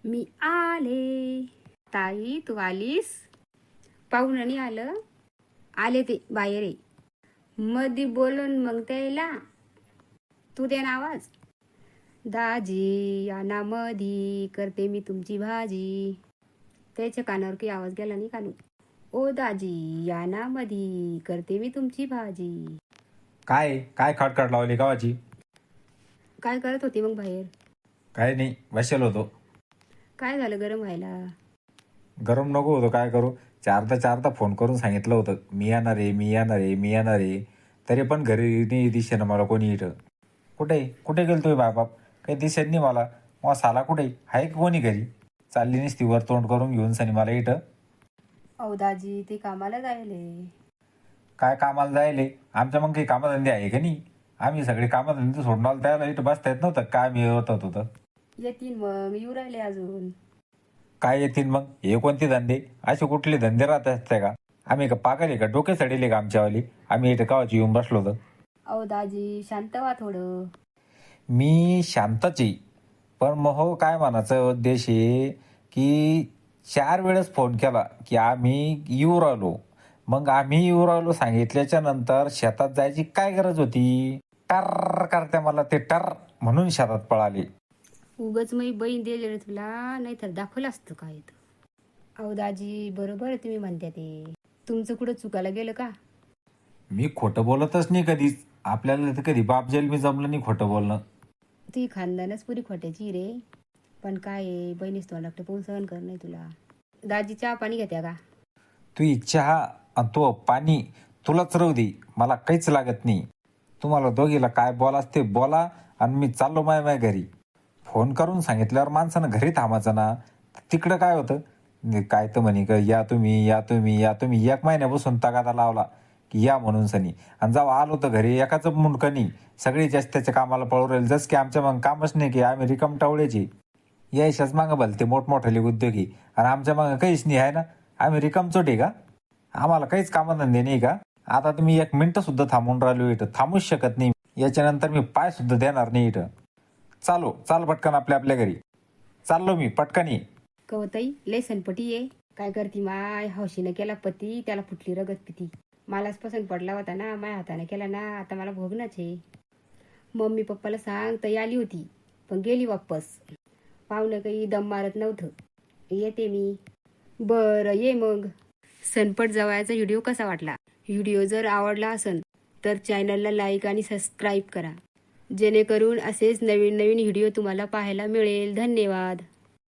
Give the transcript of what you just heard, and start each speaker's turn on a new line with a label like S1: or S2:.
S1: मी आले. ताई तू आलीस? पाहून आणि आलं. आले ते बाहेर आहे. मधी बोलून मग त्याला तू दे ना आवाज. दाजी या ना मधी करते मी तुमची भाजी. त्याच्या कानावर काही आवाज गेला नाही कानू. ओ दाजी या ना मधी करते मी तुमची भाजी.
S2: काय काय खटखट लावली गावाची?
S1: काय करत होती मग बाहेर?
S2: काय नाही, बसेल होतो.
S1: काय झालं गरम व्हायला?
S2: गरम नको होतो, काय करू. चारदा फोन करून सांगितलं होतं मी येणार आहे, मी येणार आहे, मी येणार आहे. तरी पण घरी नाही दिसेना मला कोणी इथं. कुठे कुठे गेलतोय बाप? काही दिसेत नाही मला. मग साला कुठे आहे की कोणी घरी? चालली नसती वर तोंड करून घेऊन सनी मला इथं.
S1: अहो दाजी ते कामाला जायले.
S2: काय कामाला जायले? आमच्या मग काही कामधंदे आहे का नाही? आम्ही सगळे कामधंदे सोडून आलो त्याला इथं बसता येत नव्हतं काय? मी होत होतं.
S1: येतील मग येऊ राहिले अजून.
S2: काय येतील मग? हे कोणते धंदे? असे कुठले धंदे राहत असते का? आम्ही का पागल आहे का? डोके सडेले का आमच्यावाली? आम्ही इथं कावाची येऊन बसलो होतं.
S1: अहो दाजी शांत व्हा थोडं.
S2: मी शांतच आहे, पण मग हो काय म्हणायचं उद्देश आहे की 4 वेळेस फोन केला की आम्ही येऊ राहिलो. मग आम्ही येऊ राहिलो सांगितल्याच्या नंतर शेतात जायची काय गरज होती? टर करते मला ते टर म्हणून शेतात पळाले.
S1: उगच मी बहीण दिले रे तुला, नाहीतर दाखवलं असतं काय. अहो दाजी बरोबर आहे तुम्ही म्हणत्या ते. तुमचं कुठं चुकायला गेलं का?
S2: मी खोटं बोलतच नाही कधीच. आपल्याला तर कधी बाप मी जमलं नाही खोटं बोलणं.
S1: ती खानदानच पुरी खोट्याची रे. पण काय आहे, बहिणीच तोंडाकडे पाहून सहन कर नाही तुला. दाजी चहा पाणी घेत्या का?
S2: तू इच्छा आणि तो पाणी तुलाच राहू दे, मला काहीच लागत नाही. तुम्हाला दोघीला काय बोलास ते बोला आणि मी चाललो माय घरी. फोन करून सांगितल्यावर माणसानं घरी थांबायचं ना. तिकडं काय होतं? काय तर म्हणे का या तुम्ही या तुम्ही या तुम्ही. 1 महिन्यापासून तगादा लावला की या म्हणून सनी. आणि जेव्हा आलो तर घरी एकाच मुंडकं नाही. सगळी जास्त त्याच्या कामाला पळू राहील. जसं की आमच्या मग कामच नाही की आम्ही रिकाम टावळ्याची. यायच्याच मागं भलते मोठमोठाले उद्योगी आणि आमच्या मागं काहीच नाही आहे ना. आम्ही रिकाम चोटे का? आम्हाला काहीच कामधंदे नाही का? आता तुम्ही 1 मिनिटं सुद्धा थांबून राहिलो इथं, थांबूच शकत नाही. याच्यानंतर मी पाय सुद्धा देणार नाही इथं. चाल पटकन आपल्या घरी. चाललो मी पटकन ये.
S1: कवताई लय सनपटी आहे. काय करती माय? हौशीनं केला पती त्याला फुटली रगत पिती. मलाच पसंत पडला होता ना, माय हाताने केला ना, आता मला भोगणंच आहे. मम्मी पप्पाला सांग ताई आली होती पण गेली वापस. पाहुणं काही दम मारत नव्हतं. येते मी. बरं ये मग. सनपट जवळचा व्हिडिओ कसा वाटला? व्हिडिओ जर आवडला असेल तर चॅनलला लाईक आणि सबस्क्राईब करा, जेणेकरून असेच नवीन नवीन व्हिडिओ तुम्हाला पाहायला मिळेल. धन्यवाद.